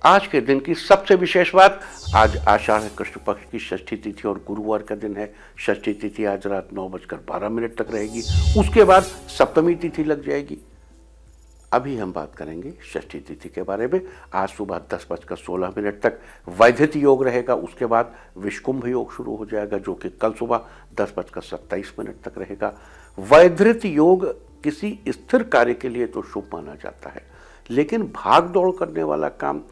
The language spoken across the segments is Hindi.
आज के दिन की सबसे विशेष बात, आज आषाढ़ कृष्ण पक्ष की षष्ठी तिथि और गुरुवार का दिन है। षष्ठी तिथि आज रात 9:12 तक रहेगी, उसके बाद सप्तमी तिथि लग जाएगी। अभी हम बात करेंगे षष्ठी तिथि के बारे में। आज सुबह 10:16 तक वैधित योग रहेगा, उसके बाद विषकुंभ योग शुरू हो जाएगा जो कि कल सुबह 10:27 तक रहेगा। वैधृत योग किसी स्थिर कार्य के लिए तो शुभ माना जाता है, लेकिन भाग दौड़ करने वाला काम,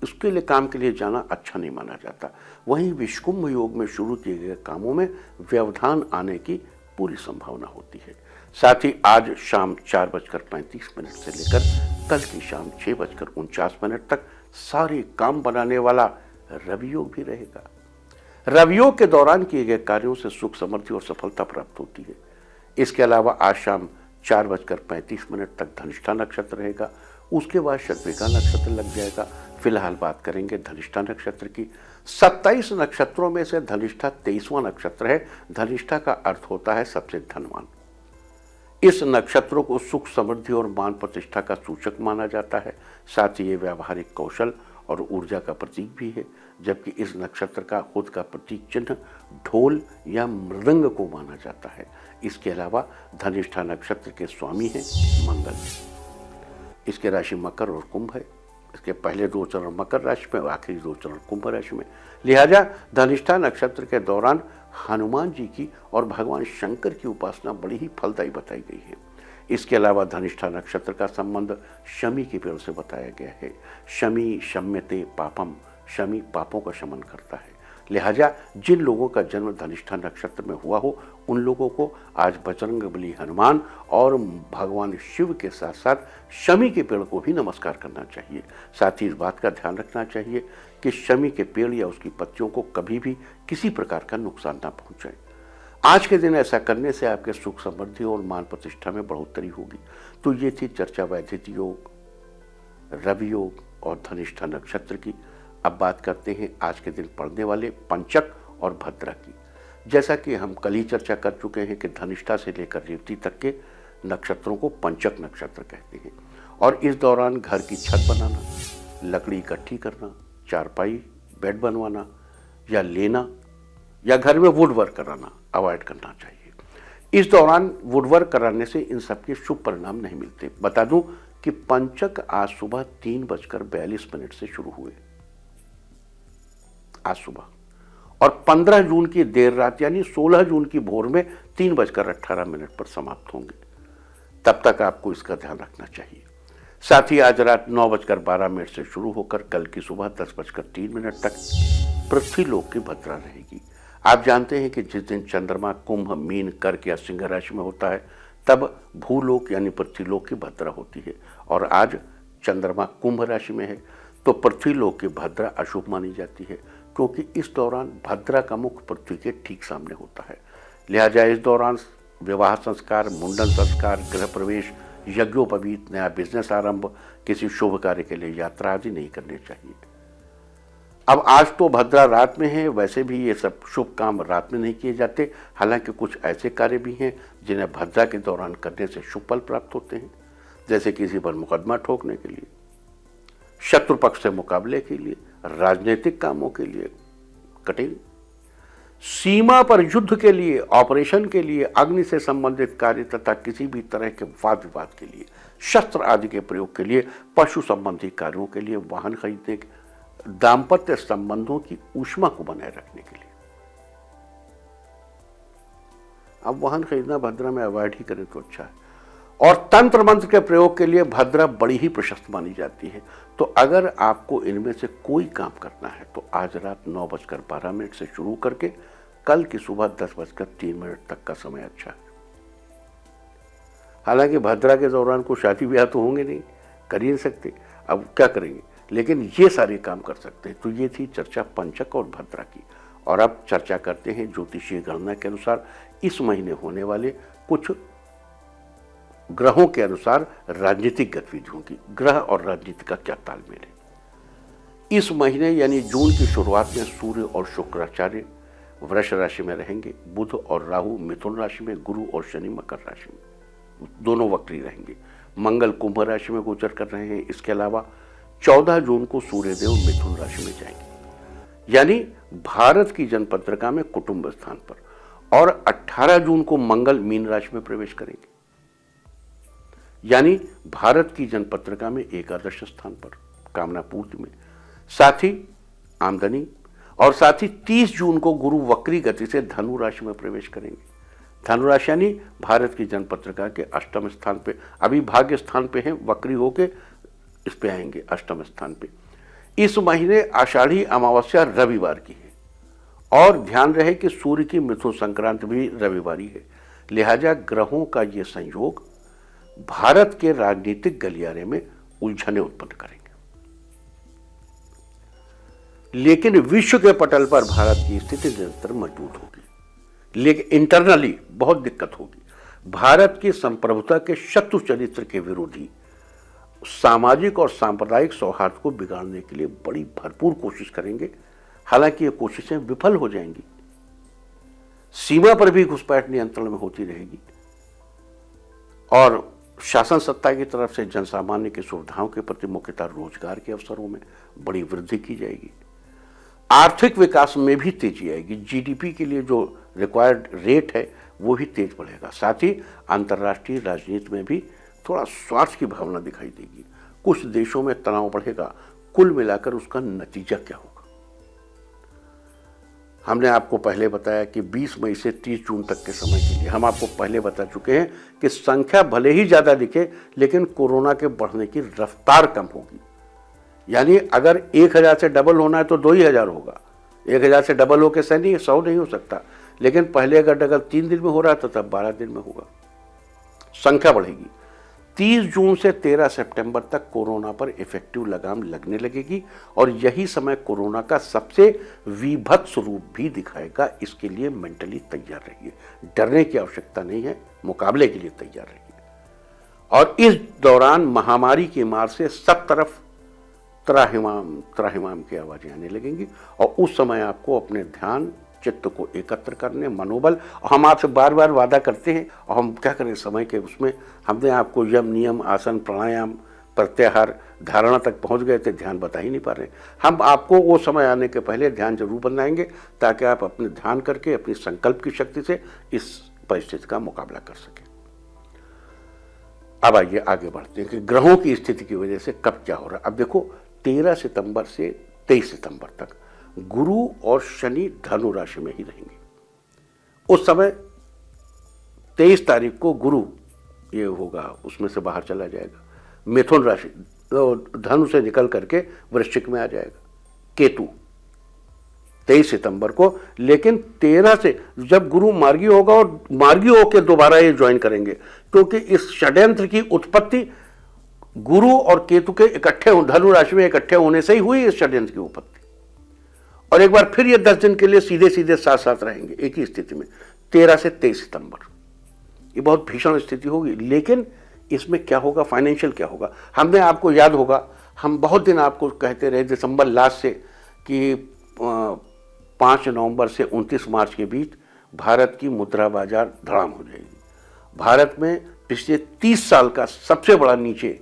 उसके लिए काम के लिए जाना अच्छा नहीं माना जाता। वहीं विषकुंभ योग में शुरू किए गए कामों में व्यवधान आने की पूरी संभावना होती है। साथ ही आज शाम 4:35 से लेकर कल की शाम 6:49 तक सारे काम बनाने वाला रवि योग भी रहेगा। रवि योग के दौरान किए गए कार्यों से सुख, समृद्धि और सफलता प्राप्त होती है। इसके अलावा आज शाम 4:35 तक धनिष्ठा नक्षत्र रहेगा, उसके बाद शतभिषा नक्षत्र लग जाएगा। फिलहाल बात करेंगे धनिष्ठा नक्षत्र की। 27 नक्षत्रों में से धनिष्ठा 23वां नक्षत्र है। धनिष्ठा का अर्थ होता है सबसे धनवान। इस नक्षत्रों को सुख, समृद्धि और मान प्रतिष्ठा का सूचक माना जाता है। साथ ही ये व्यावहारिक कौशल और ऊर्जा का प्रतीक भी है, जबकि इस नक्षत्र का खुद का प्रतीक चिन्ह ढोल या मृदंग को माना जाता है। इसके अलावा धनिष्ठा नक्षत्र के स्वामी हैं मंगल। इसके राशि मकर और कुंभ है। इसके पहले 2 चरण मकर राशि में, आखिरी 2 चरण कुंभ राशि में। लिहाजा धनिष्ठा नक्षत्र के दौरान हनुमान जी की और भगवान शंकर की उपासना बड़ी ही फलदायी बताई गई है। इसके अलावा धनिष्ठा नक्षत्र का संबंध शमी के पेड़ से बताया गया है। शमी शम्यते पापम, शमी पापों का शमन करता है। लिहाजा जिन लोगों का जन्म धनिष्ठा नक्षत्र में हुआ हो, उन लोगों को आज बजरंगबली हनुमान और भगवान शिव के साथ साथ शमी के पेड़ को भी नमस्कार करना चाहिए। साथ ही इस बात का ध्यान रखना चाहिए कि शमी के पेड़ या उसकी पत्तियों को कभी भी किसी प्रकार का नुकसान ना पहुंचाए। आज के दिन ऐसा करने से आपके सुख, समृद्धि और मान प्रतिष्ठा में बढ़ोतरी होगी। तो ये थी चर्चा वैधित योग, रवि योग और धनिष्ठा नक्षत्र की। अब बात करते हैं आज के दिन पड़ने वाले पंचक और भद्रा की। जैसा कि हम कल ही चर्चा कर चुके हैं कि धनिष्ठा से लेकर रेवती तक के नक्षत्रों को पंचक नक्षत्र कहते हैं, और इस दौरान घर की छत बनाना, लकड़ी इकट्ठी करना, चारपाई, बेड बनवाना या लेना या घर में वुड वर्क कराना अवॉइड करना चाहिए। इस दौरान वुड वर्क कराने से इन सबके शुभ परिणाम नहीं मिलते। बता दूं कि पंचक आज सुबह 3:42 से शुरू हुए, आज सुबह, और 15 जून की देर रात यानी 16 जून की भोर में 3:18 पर समाप्त होंगे। तब तक आपको इसका ध्यान रखना चाहिए। साथ ही आज रात 9:12 से शुरू होकर कल की सुबह 10:03 तक पृथ्वी लोक की भद्रा रहेगी। आप जानते हैं कि जिस दिन चंद्रमा कुंभ, मीन, कर्क या सिंह राशि में होता है, तब भूलोक यानी पृथ्वी लोक की भद्रा होती है, और आज चंद्रमा कुंभ राशि में है, तो पृथ्वी लोक की भद्रा अशुभ मानी जाती है, क्योंकि इस दौरान भद्रा का मुख पृथ्वी के ठीक सामने होता है। लिहाजा इस दौरान विवाह संस्कार, मुंडन संस्कार, गृह प्रवेश, यज्ञोपवीत, नया बिजनेस आरंभ, किसी शुभ कार्य के लिए यात्रा आदि नहीं करने चाहिए। अब आज तो भद्रा रात में है, वैसे भी ये सब शुभ काम रात में नहीं किए जाते। हालांकि कुछ ऐसे कार्य भी हैं जिन्हें भद्रा के दौरान करने से शुभ फल प्राप्त होते हैं, जैसे किसी पर मुकदमा ठोकने के लिए, शत्रु पक्ष से मुकाबले के लिए, राजनीतिक कामों के लिए, कटिंग, सीमा पर युद्ध के लिए, ऑपरेशन के लिए, अग्नि से संबंधित कार्य तथा किसी भी तरह के वाद विवाद के लिए, शस्त्र आदि के प्रयोग के लिए, पशु संबंधी कार्यों के लिए, वाहन खरीदने, दाम्पत्य संबंधों की ऊष्मा को बनाए रखने के लिए। अब वाहन खरीदना भद्रा में अवॉइड ही करें तो अच्छा है। और तंत्र मंत्र के प्रयोग के लिए भद्रा बड़ी ही प्रशस्त मानी जाती है। तो अगर आपको इनमें से कोई काम करना है तो आज रात 9:12 से शुरू करके कल की सुबह 10:03 तक का समय अच्छा है। हालांकि भद्रा के दौरान कोई शादी ब्याह तो होंगे नहीं, कर ही नहीं सकते, अब क्या करेंगे, लेकिन ये सारे काम कर सकते हैं। तो ये थी चर्चा पंचक और भद्रा की। और अब चर्चा करते हैं ज्योतिषीय गणना के अनुसार इस महीने होने वाले कुछ ग्रहों के अनुसार राजनीतिक गतिविधियों की। ग्रह और राजनीति का क्या तालमेल है। इस महीने यानी जून की शुरुआत में सूर्य और शुक्राचार्य वृष राशि में रहेंगे, बुध और राहु मिथुन राशि में, गुरु और शनि मकर राशि में, दोनों वक्री रहेंगे। मंगल कुंभ राशि में गोचर कर रहे हैं। इसके अलावा 14 जून को सूर्यदेव मिथुन राशि में जाएंगे, यानी भारत की जनपत्रिका में कुटुंब स्थान पर, और 18 जून को मंगल मीन राशि में प्रवेश करेंगे, यानी भारत की जनपत्रिका में एकादश स्थान पर कामना पूर्ति में, साथ ही आमदनी, और साथ ही 30 जून को गुरु वक्री गति से धनु राशि में प्रवेश करेंगे। धनु राशि यानी भारत की जनपत्रिका के अष्टम स्थान पे, अभी भाग्य स्थान पे हैं, वक्री होके इस पे आएंगे अष्टम स्थान पे। इस महीने आषाढ़ी अमावस्या रविवार की है, और ध्यान रहे कि सूर्य की मिथुन संक्रांत भी रविवार ही है, लिहाजा ग्रहों का ये संयोग भारत के राजनीतिक गलियारे में उलझने उत्पन्न करेंगे। लेकिन विश्व के पटल पर भारत की स्थिति निरंतर मजबूत होगी, लेकिन इंटरनली बहुत दिक्कत होगी। भारत की संप्रभुता के शत्रु चरित्र के विरोधी सामाजिक और सांप्रदायिक सौहार्द को बिगाड़ने के लिए बड़ी भरपूर कोशिश करेंगे। हालांकि ये कोशिशें विफल हो जाएंगी, सीमा पर भी घुसपैठ नियंत्रण में होती रहेगी, और शासन सत्ता की तरफ से जनसामान्य की सुविधाओं के प्रति मुख्यतः रोजगार के अवसरों में बड़ी वृद्धि की जाएगी। आर्थिक विकास में भी तेजी आएगी, जीडीपी के लिए जो रिक्वायर्ड रेट है वो भी तेज बढ़ेगा। साथ ही अंतर्राष्ट्रीय राजनीति में भी थोड़ा स्वार्थ की भावना दिखाई देगी, कुछ देशों में तनाव बढ़ेगा। कुल मिलाकर उसका नतीजा क्या होगा? हमने आपको पहले बताया कि 20 मई से 30 जून तक के समय के लिए हम आपको पहले बता चुके हैं कि संख्या भले ही ज्यादा दिखे, लेकिन कोरोना के बढ़ने की रफ्तार कम होगी। यानी अगर 1000 से डबल होना है तो 2000 होगा, 1000 से डबल होकर 100 नहीं हो सकता। लेकिन पहले अगर 3 दिन में हो रहा था तब 12 दिन में होगा, संख्या बढ़ेगी। 30 जून से 13 सितंबर तक कोरोना पर इफेक्टिव लगाम लगने लगेगी, और यही समय कोरोना का सबसे विभत्स रूप भी दिखाएगा। इसके लिए मेंटली तैयार रहिए, डरने की आवश्यकता नहीं है, मुकाबले के लिए तैयार रहिए। और इस दौरान महामारी की मार से सब तरफ त्राहिमाम की आवाजें आने लगेंगी, और उस समय आपको अपने ध्यान चित्त को एकत्र करने, मनोबल, हम आपसे बार बार वादा करते हैं, और हम क्या करें समय के उसमें हमने आपको यम नियम आसन प्राणायाम प्रत्याहार धारणा तक पहुंच गए थे, ध्यान बता ही नहीं पा रहे। हम आपको वो समय आने के पहले ध्यान जरूर बनाएंगे, ताकि आप अपने ध्यान करके अपनी संकल्प की शक्ति से इस परिस्थिति का मुकाबला कर सकें। अब आइए आगे बढ़ते हैं कि ग्रहों की स्थिति की वजह से कब क्या हो रहा है। अब देखो 13 सितंबर से 23 सितंबर तक गुरु और शनि धनु राशि में ही रहेंगे। उस समय 23 तारीख को गुरु ये होगा, उसमें से बाहर चला जाएगा, मिथुन राशि धनु से निकल करके वृश्चिक में आ जाएगा केतु 23 सितंबर को। लेकिन 13 से जब गुरु मार्गी होगा, और मार्गी होकर दोबारा ये ज्वाइन करेंगे, क्योंकि इस षड्यंत्र की उत्पत्ति गुरु और केतु के इकट्ठे धनु राशि में इकट्ठे होने से ही हुई इस षड्यंत्र की उत्पत्ति। और एक बार फिर ये 10 दिन के लिए सीधे सीधे साथ साथ रहेंगे एक ही स्थिति में, 13 से 23 सितंबर। ये बहुत भीषण स्थिति होगी। लेकिन इसमें क्या होगा, फाइनेंशियल क्या होगा? हमने आपको याद होगा, हम बहुत दिन आपको कहते रहे दिसंबर लास्ट से कि 5 नवंबर से 29 मार्च के बीच भारत की मुद्रा बाजार धड़ाम हो जाएगी। भारत में पिछले 30 साल का सबसे बड़ा नीचे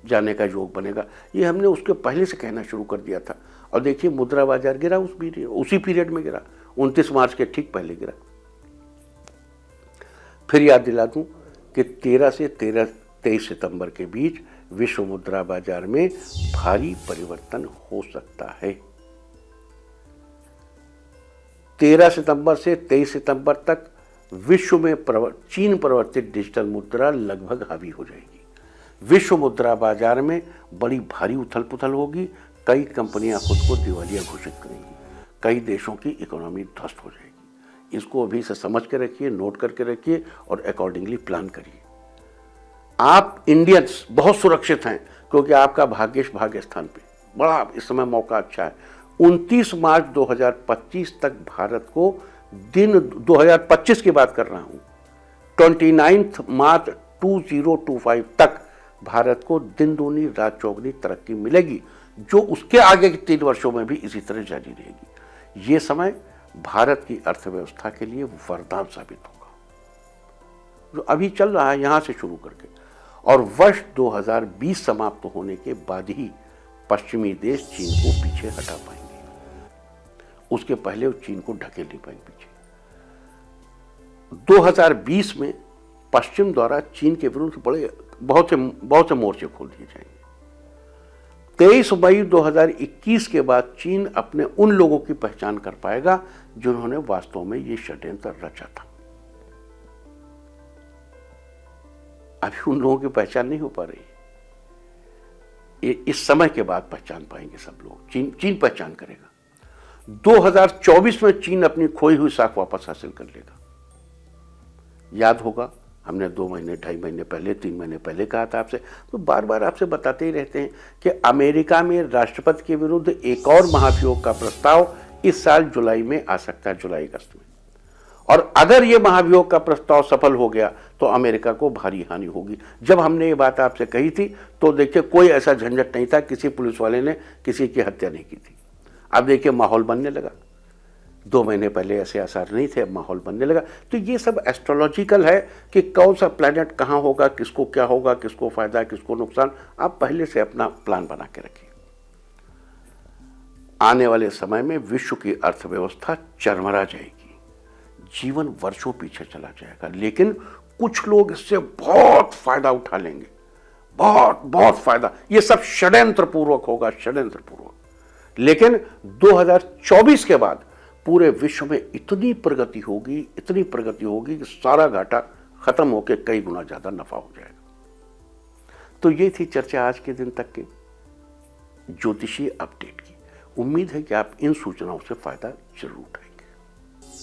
जाने का योग बनेगा। ये हमने उसके पहले से कहना शुरू कर दिया था, और देखिए मुद्रा बाजार गिरा उसी पीरियड में गिरा, 29 मार्च के ठीक पहले गिरा। फिर याद दिला दूं कि 13 से 23 सितंबर के बीच विश्व मुद्रा बाजार में भारी परिवर्तन हो सकता है। 13 सितंबर से 23 सितंबर तक विश्व में चीन प्रवर्तित डिजिटल मुद्रा लगभग हावी हो जाएगी। विश्व मुद्रा बाजार में बड़ी भारी उथल पुथल होगी। कई कंपनियां खुद को दिवालिया घोषित करेंगी, कई देशों की इकोनॉमी ध्वस्त हो जाएगी। इसको अभी से समझ के रखिए, नोट करके रखिए, और अकॉर्डिंगली प्लान करिए। आप इंडियंस बहुत सुरक्षित हैं, क्योंकि आपका भाग्येश भाग्य स्थान पे बड़ा इस समय मौका अच्छा है। 29 मार्च 2025 तक भारत को दिन 2025 की बात कर रहा हूं, 29 मार्च 2025 तक भारत को दिन दूनी रात चौगनी तरक्की मिलेगी, जो उसके आगे के 3 वर्षों में भी इसी तरह जारी रहेगी। ये समय भारत की अर्थव्यवस्था के लिए वरदान साबित होगा, जो अभी चल रहा है यहां से शुरू करके, और वर्ष 2020 समाप्त होने के बाद ही पश्चिमी देश चीन को पीछे हटा पाएंगे। उसके पहले वो चीन को ढकेल नहीं पाएंगे पीछे। 2020 में पश्चिम द्वारा चीन के विरुद्ध बड़े बहुत से मोर्चे खोल दिए जाएंगे। 23 मई 2021 के बाद चीन अपने उन लोगों की पहचान कर पाएगा जिन्होंने वास्तव में ये षड्यंत्र रचा था। अभी उन लोगों की पहचान नहीं हो पा रही। इस समय के बाद पहचान पाएंगे सब लोग। चीन पहचान करेगा। 2024 में चीन अपनी खोई हुई साख वापस हासिल कर लेगा। याद होगा, हमने 2 महीने, 2.5 महीने पहले, 3 महीने पहले कहा था आपसे, तो बार बार आपसे बताते ही रहते हैं कि अमेरिका में राष्ट्रपति के विरुद्ध एक और महाभियोग का प्रस्ताव इस साल जुलाई में आ सकता है, जुलाई अगस्त में। और अगर ये महाभियोग का प्रस्ताव सफल हो गया तो अमेरिका को भारी हानि होगी। जब हमने ये बात आपसे कही थी तो देखिए कोई ऐसा झंझट नहीं था, किसी पुलिस वाले ने किसी की हत्या नहीं की थी। अब देखिए माहौल बनने लगा। 2 महीने पहले ऐसे आसार नहीं थे, अब माहौल बनने लगा। तो ये सब एस्ट्रोलॉजिकल है कि कौन सा प्लैनेट कहाँ होगा, किसको क्या होगा, किसको फायदा, किसको नुकसान। आप पहले से अपना प्लान बना के रखिए। आने वाले समय में विश्व की अर्थव्यवस्था चरमरा जाएगी, जीवन वर्षों पीछे चला जाएगा, लेकिन कुछ लोग इससे बहुत फायदा उठा लेंगे, बहुत फायदा। ये सब षड्यंत्र पूर्वक होगा, षड्यंत्र पूर्वक। लेकिन 2024 के बाद पूरे विश्व में इतनी प्रगति होगी कि सारा घाटा खत्म होकर कई गुना ज्यादा नफा हो जाएगा। तो ये थी चर्चा आज के दिन तक की ज्योतिषीय अपडेट की। उम्मीद है कि आप इन सूचनाओं से फायदा जरूर उठाएं।